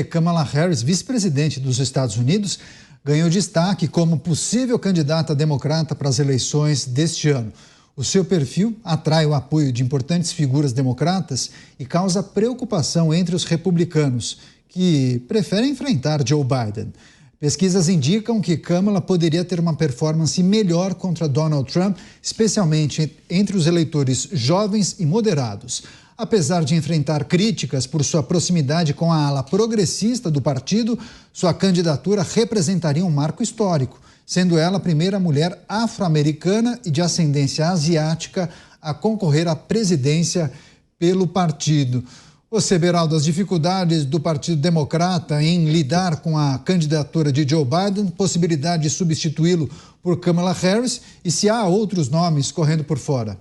Kamala Harris, vice-presidente dos Estados Unidos, ganhou destaque como possível candidata democrata para as eleições deste ano. O seu perfil atrai o apoio de importantes figuras democratas e causa preocupação entre os republicanos, que preferem enfrentar Joe Biden. Pesquisas indicam que Kamala poderia ter uma performance melhor contra Donald Trump, especialmente entre os eleitores jovens e moderados. Apesar de enfrentar críticas por sua proximidade com a ala progressista do partido, sua candidatura representaria um marco histórico, sendo ela a primeira mulher afro-americana e de ascendência asiática a concorrer à presidência pelo partido. Você, Beraldo, as dificuldades do Partido Democrata em lidar com a candidatura de Joe Biden, possibilidade de substituí-lo por Kamala Harris e se há outros nomes correndo por fora?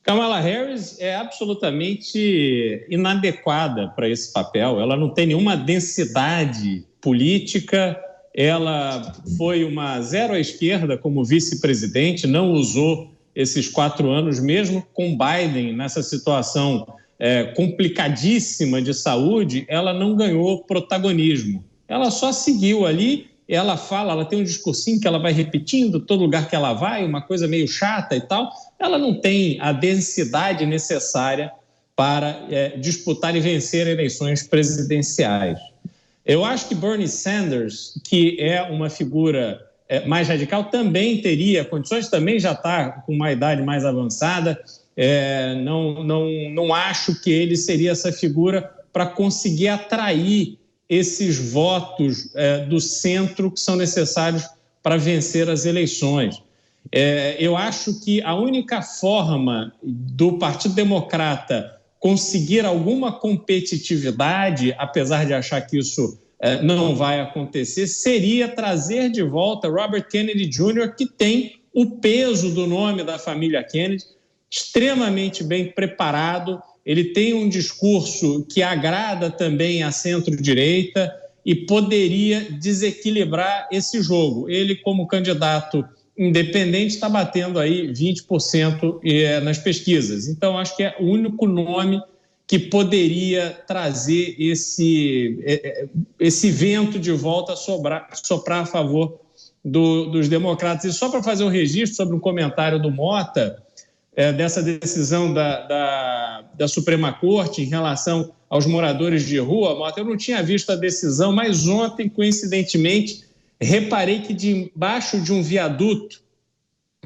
Kamala Harris é absolutamente inadequada para esse papel. Ela não tem nenhuma densidade política. Ela foi uma zero à esquerda como vice-presidente, não usou esses 4 anos, mesmo com Biden nessa situação complicadíssima de saúde, ela não ganhou protagonismo. Ela só seguiu ali, ela fala, ela tem um discursinho que ela vai repetindo, todo lugar que ela vai, uma coisa meio chata e tal. Ela não tem a densidade necessária para disputar e vencer eleições presidenciais. Eu acho que Bernie Sanders, que é uma figura mais radical, também teria condições, também já está com uma idade mais avançada. Não acho que ele seria essa figura para conseguir atrair esses votos do centro que são necessários para vencer as eleições. Eu acho que a única forma do Partido Democrata conseguir alguma competitividade, apesar de achar que isso não vai acontecer, seria trazer de volta Robert Kennedy Jr., que tem o peso do nome da família Kennedy, extremamente bem preparado. Ele tem um discurso que agrada também à centro-direita e poderia desequilibrar esse jogo. Ele, como candidato independente, está batendo aí 20% nas pesquisas. Então, acho que é o único nome que poderia trazer esse vento de volta soprar a favor dos democratas. E só para fazer um registro sobre um comentário do Mota, dessa decisão da Suprema Corte em relação aos moradores de rua, Mota, eu não tinha visto a decisão, mas ontem, coincidentemente, reparei que debaixo de um viaduto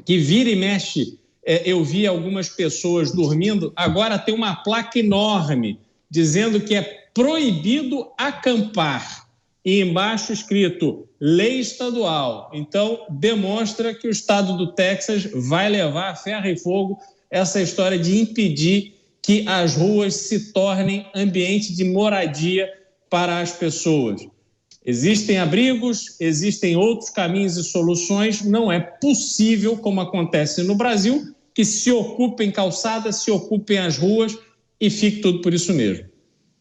que vira e mexe, eu vi algumas pessoas dormindo, agora tem uma placa enorme dizendo que é proibido acampar e embaixo escrito lei estadual. Então, demonstra que o estado do Texas vai levar a ferro e fogo essa história de impedir que as ruas se tornem ambiente de moradia para as pessoas. Existem abrigos, existem outros caminhos e soluções. Não é possível, como acontece no Brasil, que se ocupem calçadas, se ocupem as ruas e fique tudo por isso mesmo.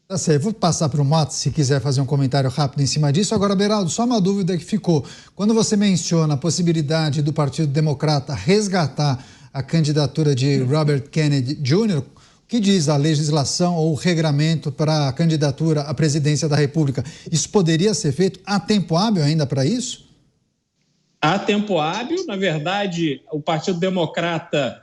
Tá certo, vou passar para o Mota, se quiser fazer um comentário rápido em cima disso. Agora, Beraldo, só uma dúvida que ficou. Quando você menciona a possibilidade do Partido Democrata resgatar a candidatura de Robert Kennedy Jr., o que diz a legislação ou o regramento para a candidatura à presidência da República? Isso poderia ser feito? Há tempo hábil ainda para isso? Há tempo hábil. Na verdade, o Partido Democrata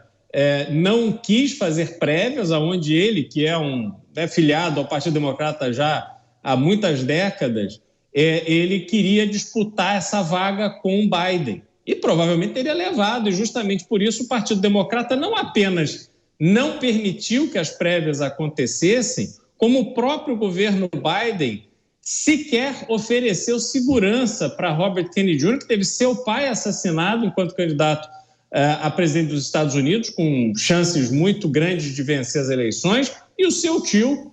não quis fazer prévias, aonde ele, que é filiado ao Partido Democrata já há muitas décadas, ele queria disputar essa vaga com o Biden. E provavelmente teria levado, e justamente por isso o Partido Democrata não apenas não permitiu que as prévias acontecessem, como o próprio governo Biden sequer ofereceu segurança para Robert Kennedy Jr., que teve seu pai assassinado enquanto candidato a presidente dos Estados Unidos, com chances muito grandes de vencer as eleições, e o seu tio,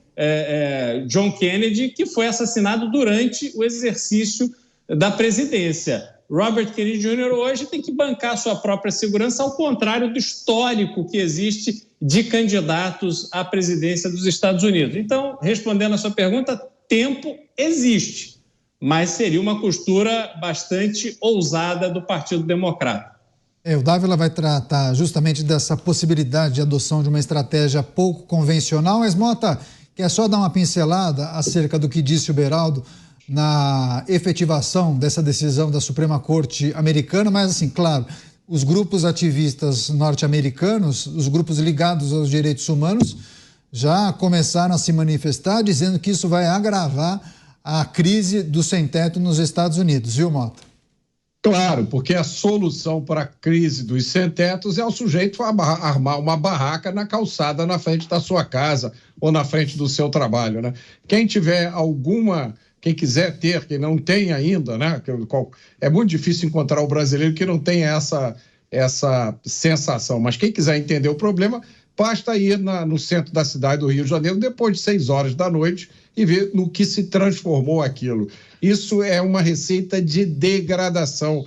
John Kennedy, que foi assassinado durante o exercício da presidência. Robert Kennedy Jr. hoje tem que bancar sua própria segurança, ao contrário do histórico que existe de candidatos à presidência dos Estados Unidos. Então, respondendo a sua pergunta, tempo existe, mas seria uma costura bastante ousada do Partido Democrata. O Dávila vai tratar justamente dessa possibilidade de adoção de uma estratégia pouco convencional, mas, Mota, Quer só dar uma pincelada acerca do que disse o Beraldo na efetivação dessa decisão da Suprema Corte americana, mas assim, claro, os grupos ativistas norte-americanos, os grupos ligados aos direitos humanos, já começaram a se manifestar dizendo que isso vai agravar a crise do sem-teto nos Estados Unidos, viu, Mota? Claro, porque a solução para a crise dos sem-tetos é o sujeito armar uma barraca na calçada na frente da sua casa ou na frente do seu trabalho, né? Quem quiser ter, quem não tem ainda, né? É muito difícil encontrar o brasileiro que não tenha essa sensação, mas quem quiser entender o problema, basta ir no centro da cidade do Rio de Janeiro depois de 6 horas da noite e ver no que se transformou aquilo. Isso é uma receita de degradação.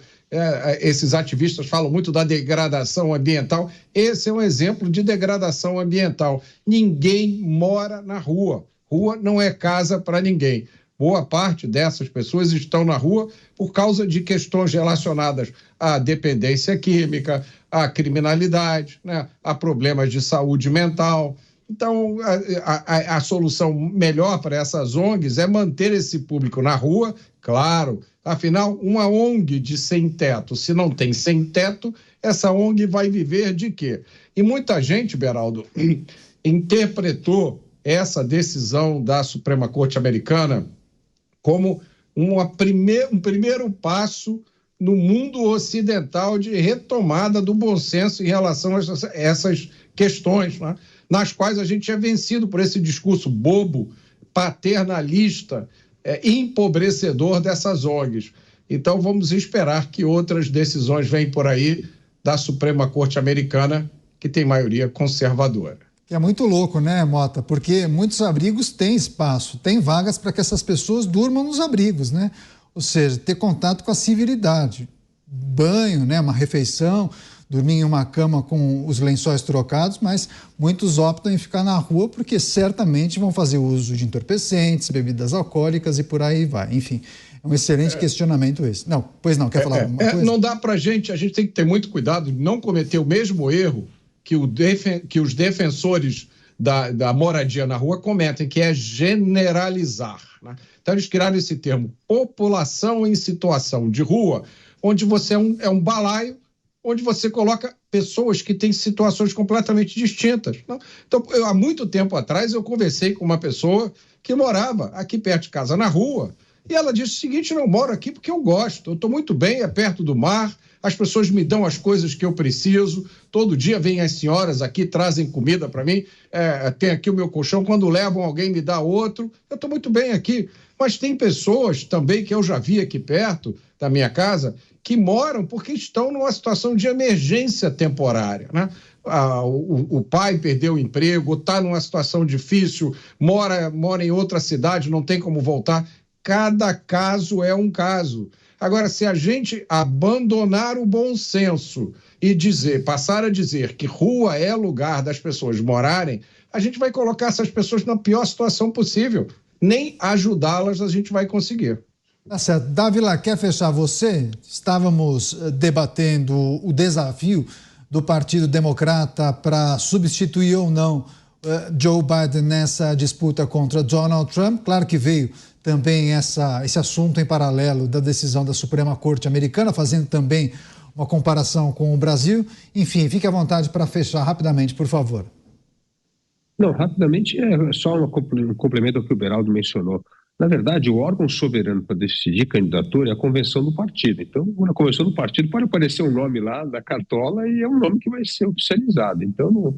Esses ativistas falam muito da degradação ambiental. Esse é um exemplo de degradação ambiental. Ninguém mora na rua. Rua não é casa para ninguém. Boa parte dessas pessoas estão na rua por causa de questões relacionadas à dependência química, à criminalidade, né, a problemas de saúde mental. Então, a solução melhor para essas ONGs é manter esse público na rua, claro. Afinal, uma ONG de sem-teto, se não tem sem-teto, essa ONG vai viver de quê? E muita gente, Beraldo, interpretou essa decisão da Suprema Corte Americana como um primeiro passo no mundo ocidental de retomada do bom senso em relação a essas questões, né? Nas quais a gente é vencido por esse discurso bobo, paternalista, empobrecedor dessas ONGs. Então, vamos esperar que outras decisões venham por aí da Suprema Corte Americana, que tem maioria conservadora. É muito louco, né, Mota? Porque muitos abrigos têm espaço, tem vagas para que essas pessoas durmam nos abrigos, né? Ou seja, ter contato com a civilidade. Banho, né, uma refeição, dormir em uma cama com os lençóis trocados, mas muitos optam em ficar na rua porque certamente vão fazer uso de entorpecentes, bebidas alcoólicas e por aí vai. Enfim, é um excelente questionamento esse. Não, pois não, quer falar alguma coisa? Não dá para a gente tem que ter muito cuidado de não cometer o mesmo erro que os defensores da moradia na rua cometem, que é generalizar, né? Então, eles criaram esse termo, população em situação de rua, onde você é um balaio, onde você coloca pessoas que têm situações completamente distintas. Então, há muito tempo atrás, eu conversei com uma pessoa que morava aqui perto de casa, na rua, e ela disse o seguinte: não, eu moro aqui porque eu gosto, eu estou muito bem, é perto do mar, as pessoas me dão as coisas que eu preciso, todo dia vêm as senhoras aqui, trazem comida para mim, tem aqui o meu colchão, quando levam alguém me dá outro, eu estou muito bem aqui. Mas tem pessoas também que eu já vi aqui perto da minha casa que moram porque estão numa situação de emergência temporária, né? O pai perdeu o emprego, está numa situação difícil, mora em outra cidade, não tem como voltar. Cada caso é um caso. Agora, se a gente abandonar o bom senso e passar a dizer que rua é lugar das pessoas morarem, a gente vai colocar essas pessoas na pior situação possível. Nem ajudá-las a gente vai conseguir. Tá certo. Dávila, quer fechar você? Estávamos debatendo o desafio do Partido Democrata para substituir ou não Joe Biden nessa disputa contra Donald Trump. Claro que veio também esse assunto em paralelo da decisão da Suprema Corte Americana, fazendo também uma comparação com o Brasil. Enfim, fique à vontade para fechar rapidamente, por favor. Não, rapidamente, é só um complemento ao que o Beraldo mencionou. Na verdade, o órgão soberano para decidir candidatura é a convenção do partido. Então, na convenção do partido pode aparecer um nome lá da cartola e é um nome que vai ser oficializado. Então,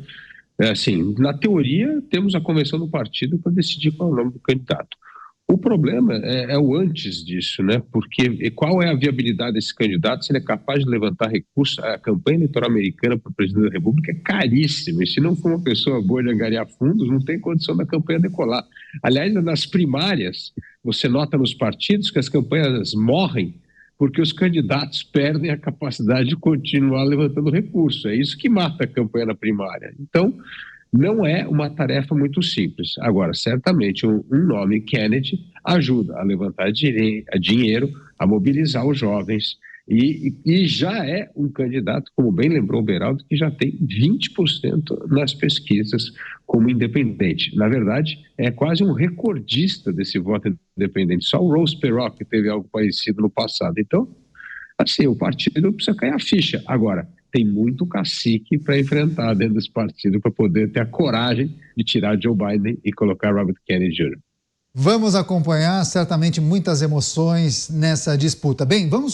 assim, na teoria, temos a convenção do partido para decidir qual é o nome do candidato. O problema é o antes disso, né? Porque qual é a viabilidade desse candidato se ele é capaz de levantar recursos? A campanha eleitoral americana para o presidente da República é caríssima, e se não for uma pessoa boa de angariar fundos, não tem condição da campanha decolar. Aliás, nas primárias, você nota nos partidos que as campanhas morrem porque os candidatos perdem a capacidade de continuar levantando recursos. É isso que mata a campanha na primária. Então, não é uma tarefa muito simples. Agora, certamente, um nome, Kennedy, ajuda a levantar dinheiro, a mobilizar os jovens E já é um candidato, como bem lembrou o Beraldo, que já tem 20% nas pesquisas como independente. Na verdade, é quase um recordista desse voto independente. Só o Ross Perot que teve algo parecido no passado. Então, assim, o partido precisa cair a ficha. Agora, tem muito cacique para enfrentar dentro desse partido para poder ter a coragem de tirar Joe Biden e colocar Robert Kennedy Jr. Vamos acompanhar certamente muitas emoções nessa disputa. Bem, vamos